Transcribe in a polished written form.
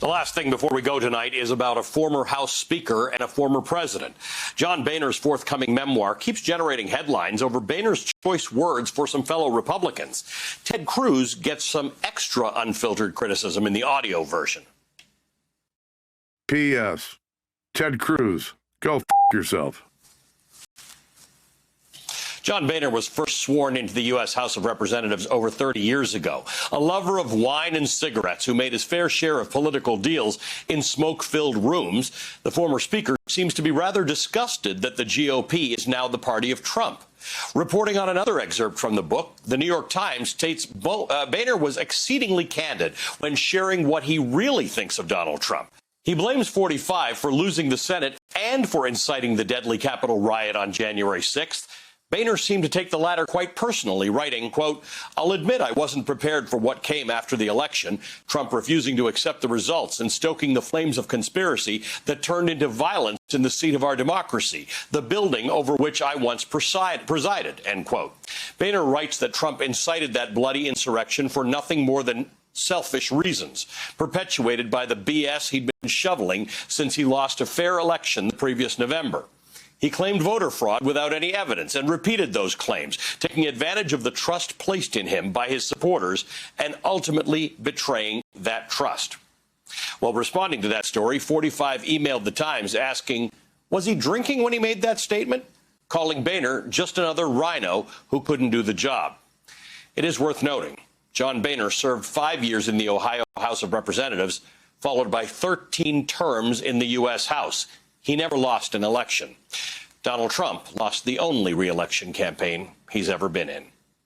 The last thing before we go tonight is about a former House Speaker and a former president. John Boehner's forthcoming memoir keeps generating headlines over Boehner's choice words for some fellow Republicans. Ted Cruz gets some extra unfiltered criticism in the audio version. P.S. Ted Cruz, go f*** yourself. John Boehner was first sworn into the U.S. House of Representatives over 30 years ago. A lover of wine and cigarettes who made his fair share of political deals in smoke-filled rooms, the former speaker seems to be rather disgusted that the GOP is now the party of Trump. Reporting on another excerpt from the book, the New York Times states Boehner was exceedingly candid when sharing what he really thinks of Donald Trump. He blames 45 for losing the Senate and for inciting the deadly Capitol riot on January 6th. Boehner seemed to take the latter quite personally, writing, quote, "I'll admit I wasn't prepared for what came after the election, Trump refusing to accept the results and stoking the flames of conspiracy that turned into violence in the seat of our democracy, the building over which I once presided," end quote. Boehner writes that Trump incited that bloody insurrection for nothing more than selfish reasons, perpetuated by the BS he'd been shoveling since he lost a fair election the previous November. He claimed voter fraud without any evidence and repeated those claims, taking advantage of the trust placed in him by his supporters and ultimately betraying that trust. While responding to that story, 45 emailed the Times asking, was he drinking when he made that statement? Calling Boehner just another rhino who couldn't do the job. It is worth noting, John Boehner served 5 years in the Ohio House of Representatives, followed by 13 terms in the U.S. House. He never lost an election. Donald Trump lost the only re-election campaign he's ever been in.